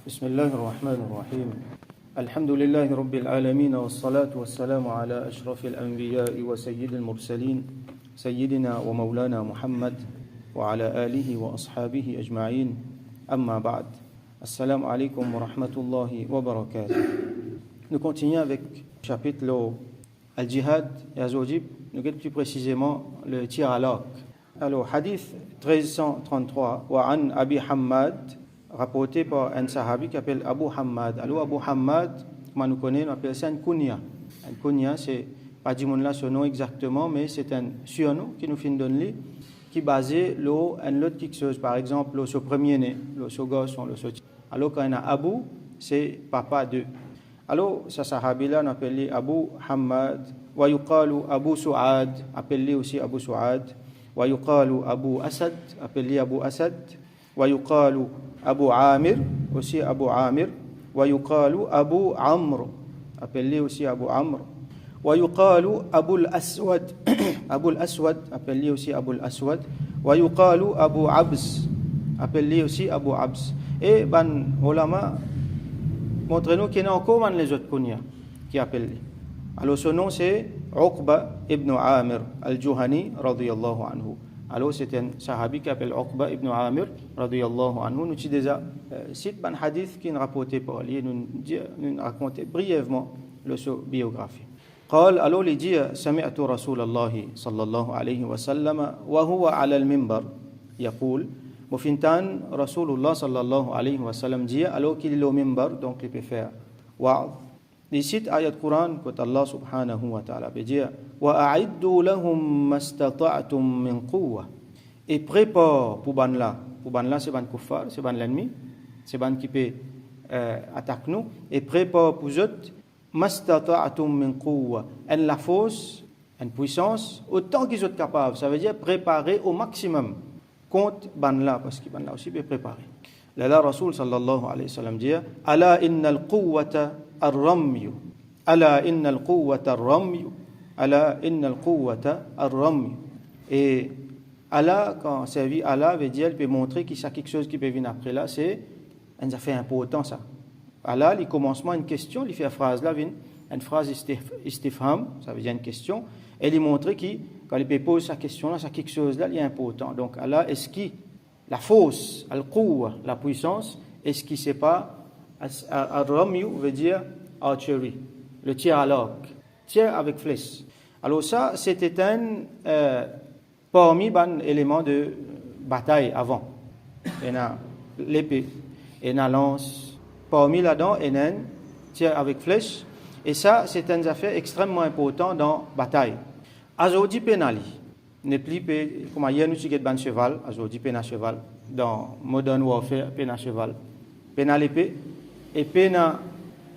بسم الله الرحمن الرحيم الحمد لله رب العالمين والصلاة والسلام على أشرف الأنبياء وسيد المرسلين سيدنا ومولانا محمد وعلى آله وأصحابه أجمعين أما بعد السلام عليكم ورحمة الله وبركاته. Nous continuons avec le chapitre Al-Jihad et Azawajib, nous regardons plus précisément le tir à l'arc. Alors, hadith 1333, wa an Abi Hammad, rapporté par un sahabi qui s'appelle Abu Hammad. Alors, Abu Hammad, comme nous connaissons, on appelle ça un kunya. Un kunya, c'est pas du monde là ce nom exactement, mais c'est un surnom qui nous fait donner, qui est basé sur un autre quelque chose. Par exemple, sur premier né, sur garçon, sur. Alors, quand on a Abu, c'est papa de. Alors, ce sahabi-là, on appelle Abu Hammad. Wa yuqalu Abu Su'ad, appelé aussi Abu Su'ad. Wa yuqalu Abu Asad, appelé Abu Asad. Wa yuqalu Abu Amir, aussi Abu Amir. Wa yuqalu Abu Amr, appelé aussi Abu Amr. Wa yuqalu Abu al-Aswad, Abu al-Aswad, appelé aussi Abu al-Aswad. Wa yuqalu Abu Abs, appelé aussi Abu Abs. Et ban ulama montrez-nous qu'il y en a encore les autres kunya qui appellent. Alors son nom c'est Uqba ibn Amir al-Juhani radiyallahu anhu. Alors c'est un sahabi qui s'appelle Uqba ibn Amir radiyallahu anhu. Nous avons déjà cité un hadith qui est rapporté par lui. Nous raconter brièvement sa biographie. قال alors il dit سمعت رسول الله صلى الله عليه وسلم وهو على المنبر يقول Mofintan, Rasulullah sallallahu alayhi wa sallam dit, alors qu'il est au minbar, donc il peut faire wa'ad. Il cite ayat Quran, que Allah subhanahu wa ta'ala peut dire, وَأَعِدُّوا لَهُمْ مَسْتَطَعْتُمْ مِنْ قُوَّةٍ. Et prépare pour ban là. Pour ban là, c'est ban kuffar, c'est ban l'ennemi, c'est ban qui peut attaquer nous. Et prépare pour eux, مَسْتَطَعْتُمْ مِنْ قُوَّةٍ. En la force, en puissance, autant qu'ils sont capables. Ça veut dire préparer au maximum. Compte ban là parce que ban là aussi bien préparé. Là Rasul sallallahu alayhi wa sallam dit ala innal quwwata ar-ramy ala innal quwwata ar-ramy ala innal quwwata ar-ramy. Et Allah quand servi Allah veut dire il peut montrer qu'il y a quelque chose qui peut venir après là, c'est un affaire important ça. Allah le commencement une question, il fait la phrase là une phrase istifham, ça veut dire une question, et il montre qu'il quand il pose sa question là, c'est quelque chose là, il est important. Donc Allah, est-ce que la force, al-quwwa, la puissance, est-ce qu'il sait pas ar-ramyu veut dire archery, le tir à l'arc, tir avec flèche. Alors ça, c'était un parmi les éléments de bataille avant. Il y a l'épée, il y a lance, parmi là-dedans, il y a un tir avec flèche. Et ça, c'est une affaire extrêmement importante dans la bataille. Azodi penali, ne plus comme hier nous avons ban cheval, azodi pena cheval dans Modern Warfare pena cheval, pena l'épée et pena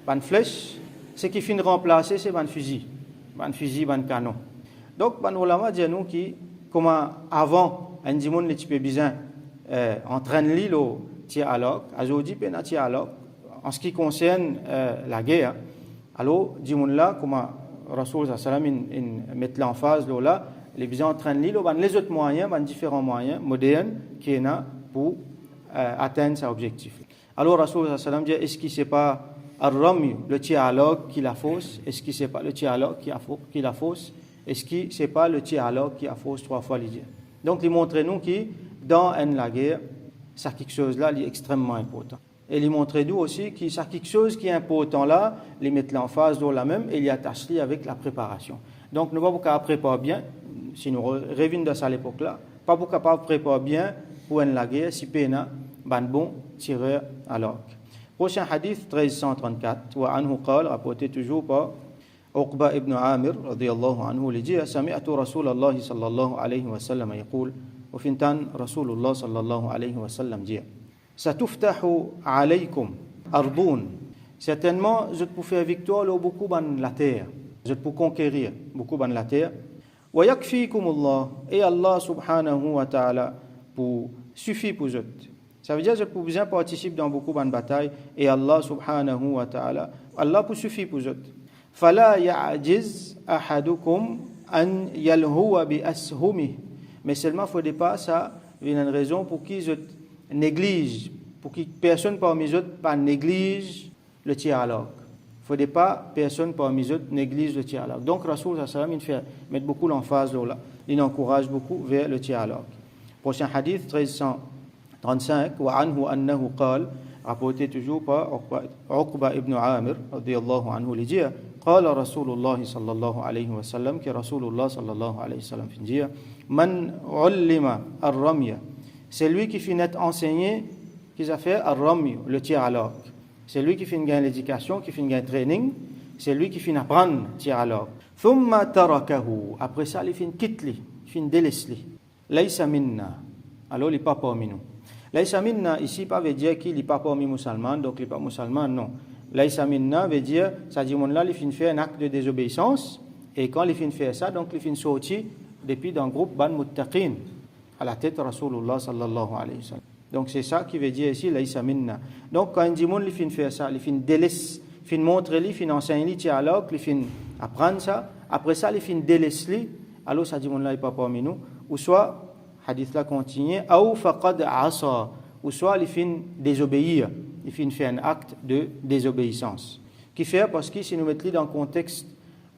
ban flèche, ce qui finit remplacer c'est ban fusil, ban canon. Donc ban ulama dit nous qui comme avant un dimon les type bizarre entraîne l'îlot tir à l'arc, azodi pena tir à l'arc en ce qui concerne la guerre. Alors dimon là comme Rasul sallam met l'emphase là les besoins entraînent les autres moyens différents moyens modernes qui est là pour atteindre cet objectif. Alors Rasul sallam dit est-ce que c'est pas ar-ramy le tir à l'arc qui la fausse, est-ce que c'est pas le tir à l'arc qui la fausse, est-ce que c'est pas le tir à l'arc qui a fausse trois fois les dire. Donc il montre nous que dans la guerre ça quelque chose là est extrêmement important. Et il montre nous aussi qu'il y a quelque chose qui est important là, les mettre l'emphase dans la même et il attache avec la préparation. Donc nous ne pouvons pas préparer bien, si nous revenons de ça à l'époque là, pas pour capable préparer bien pour la guerre si pena ban bon tireur à l'arc. Prochain hadith 1334 wa anhu qala rapporté toujours par Uqba ibn Amir radiyallahu anhu il dit sami'tu Rasulullah sallallahu alayhi wa sallam يقول وفنتان رسول الله صلى الله عليه وسلم dit Satuftahu alaykum ardun. Certainement, je peux faire victoire beaucoup dans la terre. Je peux conquérir beaucoup dans la terre. Wa yakfikumullah. Et Allah subhanahu wa ta'ala pour suffit pour eux. Ça veut dire que je peux bien participer dans beaucoup de batailles et Allah subhanahu wa ta'ala, Allah pour suffit pour eux. Fala ya'jiz ahadukum an yalhuwa bi ashumih. Mais seulement, il ne faut pas ça, il y a une raison pour qui je néglige pour que personne parmi les autres pas néglige le tir à l'arc. Il ne faudrait pas personne parmi les autres néglige le tir à l'arc. Donc Rasoul sallallahu alayhi wa sallam, il met beaucoup l'emphase là. Il encourage beaucoup vers le tir à l'arc. Prochain hadith 1335 wa anhu annahu qala, rapporté toujours par Uqba ibn Amir radiyallahu anhu, il dit qala Rasulullah sallallahu alayhi wa sallam, que Rasulullah sallallahu alayhi wa sallam dit man ullima ar-ramya, c'est lui qui finit enseigner qu'ils a fait ar-ramy, le tir à l'arc. C'est lui qui finit gagner l'éducation, qui finit gagner training, c'est lui qui finit apprendre tir à l'arc. Thumma tarakahu, après ça il finit quitte-li, il finit délaisse-li. Laysa minna, alors il n'est pas parmi nous. Laysa minna ici pas veut dire qu'il n'est pas parmi les musulmans, donc il n'est pas musulman, non. Laysa minna veut dire, ça dit là il finit faire un acte de désobéissance, et quand il finit faire ça, donc il finit sortir depuis dans le groupe ban muttaqin, à la tête de Rasulullah sallallahu alayhi wa sallam. Donc c'est ça qui veut dire ici laysa minna. Donc quand il dit il finit faire ça, il finit délaisse, il finit montrer, il finit enseigner, il alors il finit apprendre ça, après ça il finit délaisse, alors ça dit là il n'est pas parmi nous, ou soit hadith là continue, ou faqad asa, ou soit il finit désobéir, il finit faire un acte de désobéissance. Qui fait parce que si nous mettons dans le contexte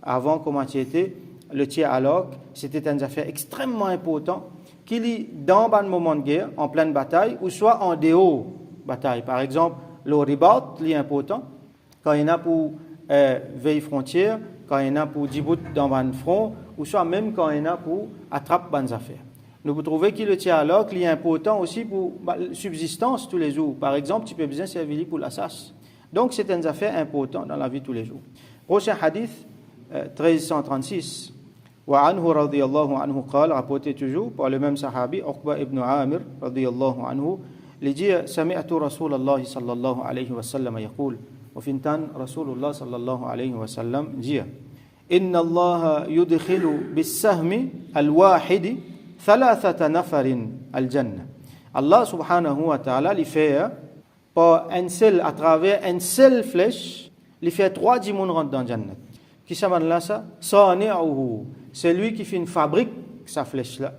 avant comment c'était le tir à l'arc, c'était une affaire extrêmement importante qu'il y dans un moment de guerre, en pleine bataille, ou soit en dehors de bataille. Par exemple, le ribat, c'est important. Quand il y en a pour veille frontière, quand il y en a pour Djibouti dans un front, ou soit même quand il y en a pour attraper des affaires. Nous pouvons trouver que le tir à l'arc est important aussi pour la subsistance tous les jours. Par exemple, tu peux bien servir pour la chasse. Donc, c'est une affaire importante dans la vie tous les jours. Prochain hadith, 1336. وعنه رضي الله عنه قال, rapporté toujours par le même sahabi Uqba ibn Amir رضي الله عنه, il dit سمعت رسول الله صلى الله عليه وسلم يقول, وفنتان رسول الله صلى الله عليه وسلم dit إن الله يدخل بالسهم الواحد ثلاثة نفر الجنة. Allah subhanahu wa ta'ala il fait par un seul, à travers une seule flèche, il fait 3 djimoun rentrent dans le Jannat. Qui s'appelle là ça? Sani'uhu, c'est lui qui fait une fabrique sa flèche là.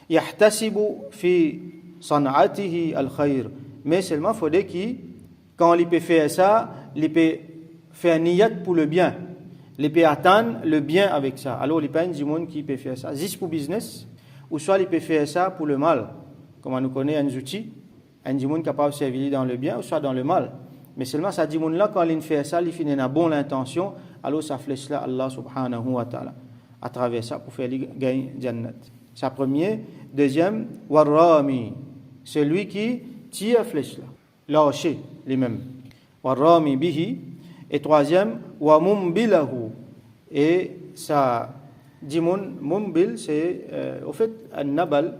Yahtasibu fi san'atihi al-khayr, mais seulement il faudrait qu'il, quand il peut faire ça, il peut faire niyat pour le bien, il peut atteindre le bien avec ça. Alors il n'y a pas un monde qui peut faire ça juste pour business, ou soit il peut faire ça pour le mal, comme on nous connaît un outil, un monde capable de servir dans le bien ou soit dans le mal. Mais seulement ça dit là quand il fait ça, il finit une bonne intention, alors ça flèche là Allah subhanahu wa ta'ala à travers ça pour faire gagner Jannat. Ça premier. Deuxième, warrami, celui qui tire flèche là, lâcher lui-même. Warrami bihi. Et troisième, wa mumbilahu. Et ça dit mumbil, c'est au fait un nabal,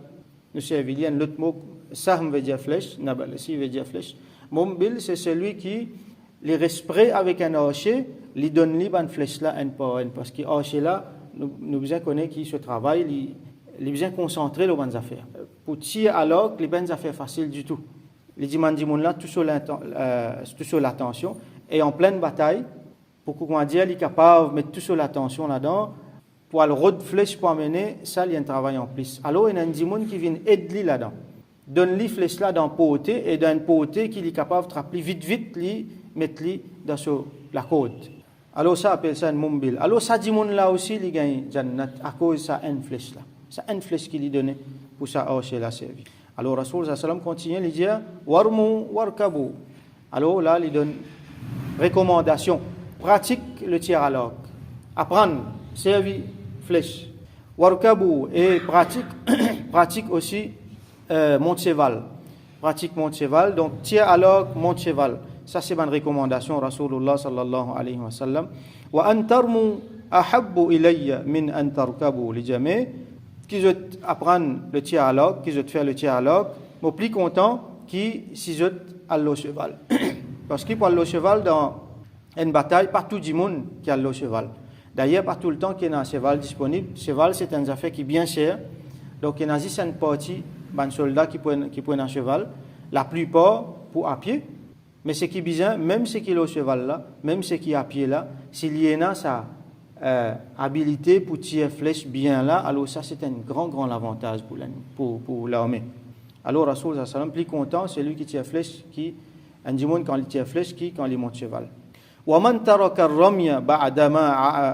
nous servir un autre mot, sahm veut dire flèche, nabal ici veut dire flèche. Mumbil, c'est celui qui les respire avec un archer, lui donne une flèche là, un par un. Parce que l'archer là, nous besoin connaître qui se travaille, il besoin concentrer les bonnes affaires. Pour tirer alors, les bonnes affaires faciles du tout. Les dimandimons là, tout sur l'attention. Et en pleine bataille, pour qu'on dise, il est capable de mettre tout sur l'attention là-dedans, pour le road flèche pour amener, ça, il y a un travail en plus. Alors, il y a un dimon qui vient aider là-dedans. Donne-lui flèche là dans poté et dans une poté qu'il est capable de trapper vite, mettre dans la côte. Alors ça appelle ça un mumbil. Alors ça dit là aussi il gagne Jannat à cause de ça une flèche là. C'est une flèche qu'il lui donnait pour ça archer la servie. Alors Rasoul sallam continue il dit warmu warkabu. Alors là il donne recommandation, pratique le tir à l'arc. Apprendre servir flèche. Warkabu et pratique aussi monte cheval. Pratique monte cheval, donc tir à l'arc, monte cheval. Ça c'est une recommandation Rasulullah sallallahu alayhi wa sallam. Wa an tarmu ahabbu ilayya min an tarkabu li jami', qui je apprendre le tir à l'arc, qui je faire le tir à l'arc, mais plus content qui si je à le cheval. Parce qu'il pour le cheval dans une bataille, pas tout le monde qui a le cheval. D'ailleurs, pas tout le temps qu'il y a un cheval disponible. Cheval c'est une affaire qui est bien chère. Donc il y a juste une partie ban soldats qui prennent un cheval, la plupart pour à pied. Mais ce qui est bien, même ce qui est au cheval là, même ce qui est à pied là, s'il y en a sa habilité pour tirer flèche bien là, alors ça c'est un grand avantage pour l'armée. Alors Rasul sallallahu alayhi wa sallam, plus content, c'est lui qui tire flèche, un djimoun quand il tire flèche, quand il monte cheval. وَمَنْ تَرَكَ الرَّمْيَ بَعْدَمَا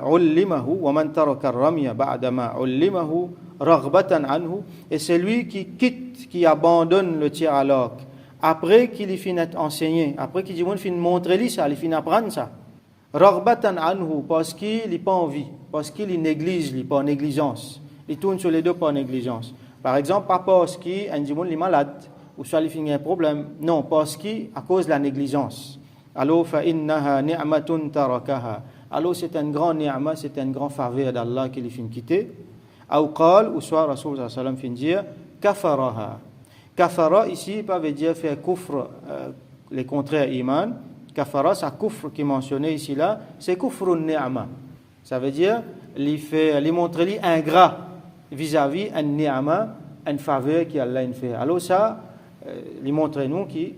عُلِّمَهُ وَمَنْ تَرَكَ الرَّمْيَ بَعْدَمَا عُلِّمَهُ رَغْبَةً عَنْهُ. Et c'est lui qui quitte, qui abandonne le tir à l'arc après qu'il ait fini d'être enseigné, après qu'il ait fini de montrer ça, il finit d'apprendre ça. رَغْبَةً عَنْهُ, parce qu'il n'a pas envie, parce qu'il néglige, il par négligence. Il tourne sur les deux par négligence. Par exemple, pas parce qu'un djimoun est malade, ou soit il finit un problème. Non, parce qu'à cause de la négligence. Alors, فَإِنَّهَا نِعْمَةٌ تَرَكَهَا. Alors, c'est un grand ni'ma, c'est un grand faveur d'Allah qu'il finit de quitter. Ou qal, ou soit Rasul sallallahu alayhi wa sallam finit de dire kafaraha. Kafara ici, pas veut dire faire kufr, les contraires iman. Kafara, ça kufr qui est mentionné ici là, c'est kufrun ni'ma. Ça veut dire les montrer ingrat vis-à-vis un ni'ma, une faveur qu'Allah fait. Alors ça, les montrer nous qui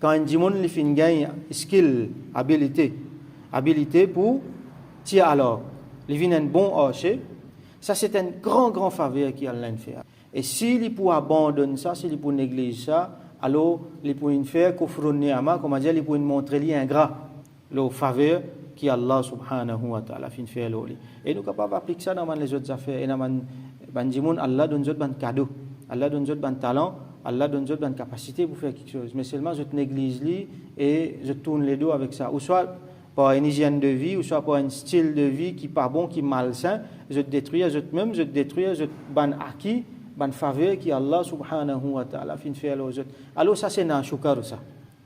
quand un djimoun il fait gagne skill, habilité pour tirer alors, il vient un bon hocher, ça c'est un grand faveur qu'Allah fait. Et s'il peut abandonner ça, s'il peut négliger ça, alors il peut faire kufrun ni'ma, comme dire, il peut montrer ingrat, le faveur qu'Allah subhanahu wa ta'ala fait faire l'oli. Et nous capables d'appliquer ça dans les autres affaires. Et dans les djimoun, Allah donne des cadeaux, Allah donne des talents. Allah donne des capacités pour faire quelque chose. Mais seulement je te néglige et je tourne les dos avec ça. Ou soit par une hygiène de vie, ou soit par un style de vie qui n'est pas bon, qui est malsain. Je te détruis, je te détruis, je te ban acquis, ban faveur qui Allah subhanahu wa ta'ala fin faire aux autres. Alors ça c'est un shukar ça.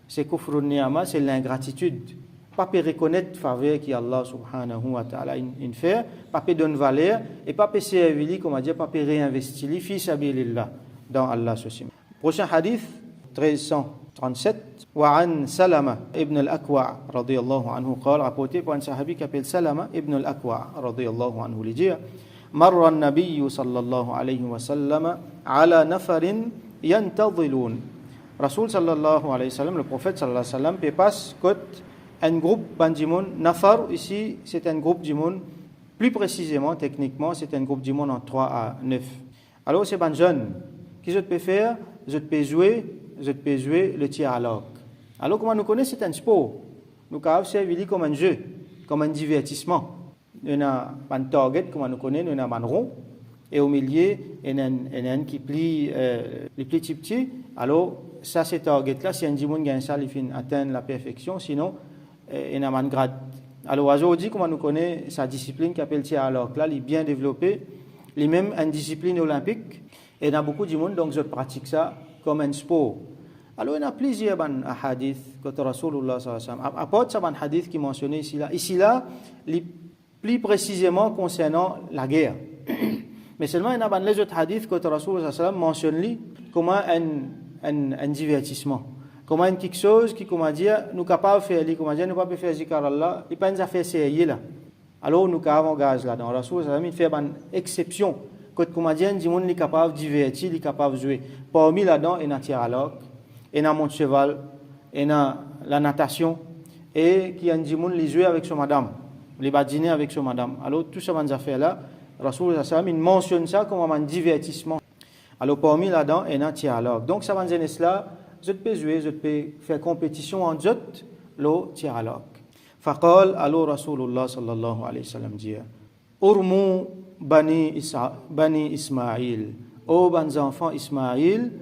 C'est kufrun ni'ma, c'est l'ingratitude. Pas peut reconnaître faveur qui Allah subhanahu wa ta'ala in fait, pas peut donner valeur et pas peut servir, comme on dit, pas peut réinvestir fi sabilillah dans Allah ceci. Prochain hadith 1337 وعن سلمة ابن الأكوع رضي الله عنه قال rapporté par un sahabi qui s'appelle Salama ibn al-Akwa رضي الله عنه il dit مر النبي صلى الله عليه وسلم على نفر ينتظلون. Rasul sallallahu alayhi wa sallam, le prophète sallallahu alayhi wa sallam, passe côté un groupe bandimoun. Nafar ici c'est un groupe d'imoun, plus précisément techniquement c'est un groupe d'imoun en 3 à 9. Alors c'est ban jeune qui je peux faire, je peux jouer le tir à l'arc. Alors comment nous connaissons, c'est un sport. Nous avons servi comme un jeu, comme un divertissement. Nous avons un target, comme nous connaissons, nous avons un rond. Et au milieu, il y a un qui plie les petits. Alors ça, c'est target-là. Si un djimoun gagne ça, il finit atteindre la perfection. Sinon, il y a un grade. Alors aujourd'hui, comme nous connaissons, sa discipline qui s'appelle tir à l'arc, là, il est bien développé. Il est même une discipline olympique. Et il y a beaucoup de monde, donc je pratique ça comme un sport. Alors il y a plusieurs hadiths que Rasulullah sallallahu alayhi wa sallam. À part ça, un hadith qui est mentionné ici là, plus précisément concernant la guerre. Mais seulement il y a les autres hadiths que Rasulullah sallallahu alayhi wa sallam mentionne comme un divertissement. Comme quelque chose qui, comment dire, nous capables de faire, comment dire, nous pas faire zikr Allah, il pas une affaire sérieuse là. Alors nous avons gaz là. Dans Rasulullah sallallahu alayhi wa sallam, il fait une exception. Quand comment dire, du monde est capable de divertir, il est capable de jouer. Parmi là-dedans, il y a tir à l'arc, il y a monte cheval, il y a la natation, et qui a du monde qui joue avec son madame, les badiner avec son madame. Alors tout ça, ces affaires-là, Rasulullah sallallahu alayhi wa sallam, il mentionne ça comme un divertissement. Alors parmi là-dedans, il y a tir à l'arc. Donc ça va dire cela, je peux jouer, je peux faire compétition en jet, le tir à l'arc. Faqal, alors Rasulullah sallallahu alayhi wa sallam dit, Urmu Bani Ismaïl, ô bons enfants Ismaïl,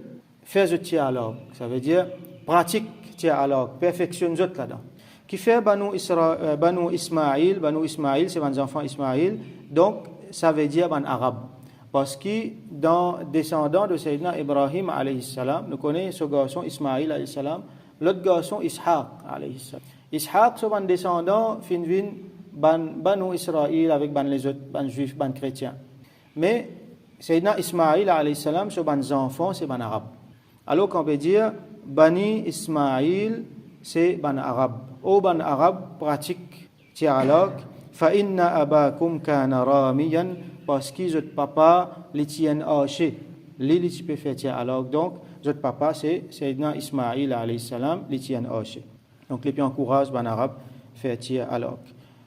fais le tir à l'arc. Ça veut dire pratique tir à l'arc, perfectionne là-dedans. Qui fait Banu Ismaïl, c'est bons enfants Ismaïl, donc ça veut dire ban arabe. Parce que dans descendant de Sayyidina Ibrahim alayhi salam, nous connaissons ce garçon Ismaïl alayhi salam, l'autre garçon Ishaq alayhi salam. Ishaq, c'est un descendant finvin Banu Israël avec les autres, les juifs, les chrétiens. Mais Sayyidina Ismaïl alayhi salam, c'est les enfants, c'est les arabes. Alors qu'on peut dire Bani Ismaïl, c'est les arabes. Ou les arabes pratiquent tir à l'arc. Fa inna abakum kana ramiyan, parce que votre papa les tient haché. Les peut faire tir à l'arc. Donc votre papa c'est Sayyidina Ismaïl alayhi salam, les tient haché. Donc les encouragent les arabes faire tir à l'arc.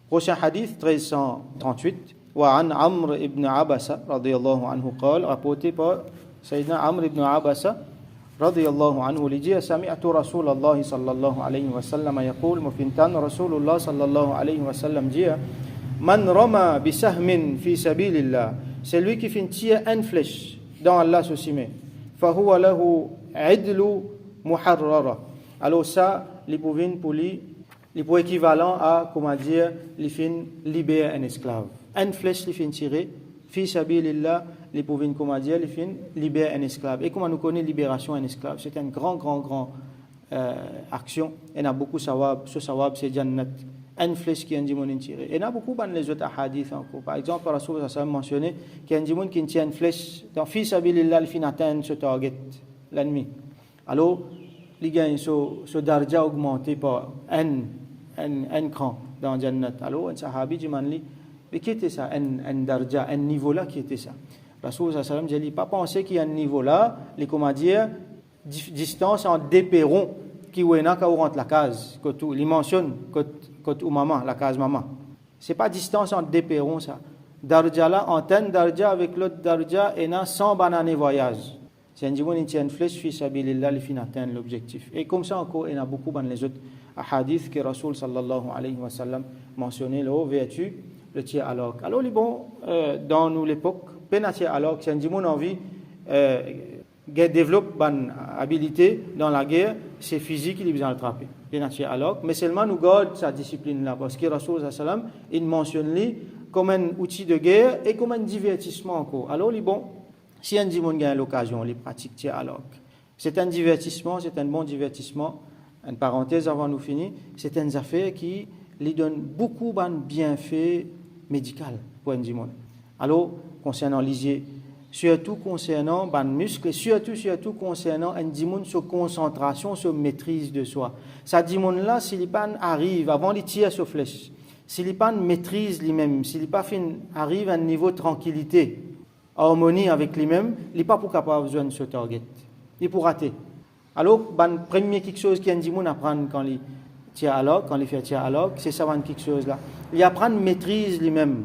Prochain hadith 1338 وعن عمرو بن عبسة رضي الله عنه قال rapporté par Sayyidina Amr ibn Abasa radiyallahu anhu li dit sami'tu Rasulullah sallallahu alayhi wa sallam yaqul mufintan Rasulullah sallallahu alayhi wa sallam dit man rama bi sahmin fi sabilillah, c'est lui qui fait tirer une flèche dans Allah soucime, fa huwa lahu idlu muharrara. Alors ça, les pouvines pour lui, les pour équivalent à comment dire, les fin libérer un esclave. Une flèche les fin tirer fi sabilillah, les pouvines comment dire, les fin libérer un esclave. Et comment nous connaissons libération d'un esclave, c'est une grand action. Et on a beaucoup sawab, ce sawab c'est jannat. Une flèche qui est un tiré. Et il y a beaucoup dans les autres hadiths encore. Par exemple, Rasul sallallahu alayhi wa sallam mentionné qu'il y a un démon qui tient une flèche dans fi sabilillah, il finit atteindre ce target, l'ennemi. Alors, les gars, ce darja augmenté par un cran dans Jannat. Alors, un sahabi dit, mais qui était ça, un darja, un niveau là, qui était ça? Rasul sallallahu alayhi wa sallam dit, pas penser qu'il y a un niveau là, les comment dire, distance en deux perrons qui ou rentre la case, que tout, il mentionne que ou maman, la case maman. C'est pas distance entre deux perrons ça. Darja là, antenne darja avec l'autre darja et na 100 bananes voyage. C'est un dimanche qui tient une flèche fi sabilillah, il finit atteindre l'objectif. Et comme ça encore, il y en a beaucoup dans les autres hadiths que Rasul sallallahu alayhi wa sallam mentionnait le haut vertu le tir à l'arc. Alors les bon dans nous l'époque, peine à tir à l'arc, c'est un dimanche envie développe une habilité dans la guerre, c'est physique, il est besoin de attraper. Mais seulement nous garde sa discipline là, parce que Rasul sallallahu alayhi wa sallam, il mentionne lui comme un outil de guerre et comme un divertissement encore. Alors, bon, si un dimanche gagne l'occasion, il pratique tir à l'arc. C'est un divertissement, c'est un bon divertissement. Une parenthèse avant nous finir, c'est une affaire qui lui donne beaucoup de bienfaits médicaux pour un dimanche. Alors, concernant l'isier, surtout concernant les muscles, surtout concernant un dimanche sur concentration, sur maîtrise de soi. Ça dimanche là, s'il n'est pas arrive avant de tirer sur flèche, s'il n'est pas maîtrise lui-même, s'il n'est pas arrive à un niveau de tranquillité, harmonie avec lui-même, il n'est pas pour capable besoin de ce target. Il est pour rater. Alors, la première quelque chose qu'un dimanche apprend quand il tire à l'arc, quand il fait tir à l'arc, c'est ça quelque chose là. Il apprend maîtrise lui-même.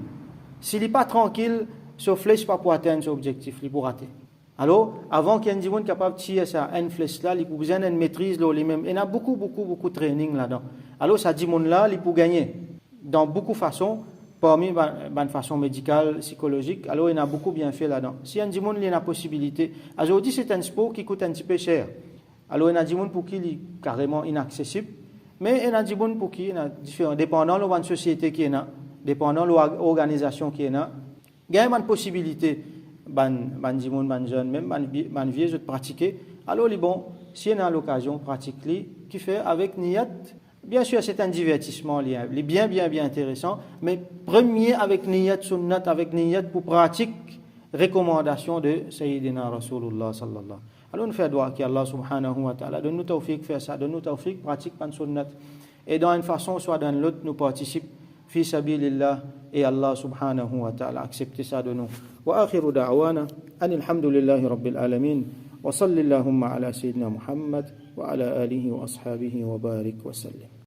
S'il n'est pas tranquille, sur flèche pas pour atteindre son objectif, il pour rater. Alors, avant qu'il y ait un dimanche capable de tirer ça, une flèche là, il a besoin d'une maîtrise là lui-même. Il y a beaucoup de training là-dedans. Alors, ça dimanche là, il peut gagner dans beaucoup de façons, parmi une façon médicale, psychologique. Alors, il y a beaucoup bien fait là-dedans. Si un dimanche il y a la possibilité, aujourd'hui c'est un sport qui coûte un petit peu cher. Alors, il y a un dimanche pour qui il est carrément inaccessible, mais il y a un dimanche pour qui il est différent, dépendant de la société qui est là, dépendant de l'organisation qui est là. Il y a une possibilité, ban jeune, même ban vieux de pratiquer. Alors, bon, si on a l'occasion, pratique-les, qui fait avec niyat. Bien sûr, c'est un divertissement, il est bien intéressant, mais premier avec niyat sunnat, avec niyat pour pratique, recommandation de Sayyidina Rasulullah sallallahu. Alors, on fait doigt qu'Allah subhanahu wa ta'ala donne nous tawfiq faire ça, donne nous tawfiq pratique pan sunnat. Et dans une façon, soit dans l'autre, nous participons. في سبيل الله et Allah subhanahu wa ta'ala accepte ça de nous. وآخر دعوانا أن الحمد لله رب العالمين وصل اللهم على سيدنا محمد وعلى آله وأصحابه وبارك وسلم.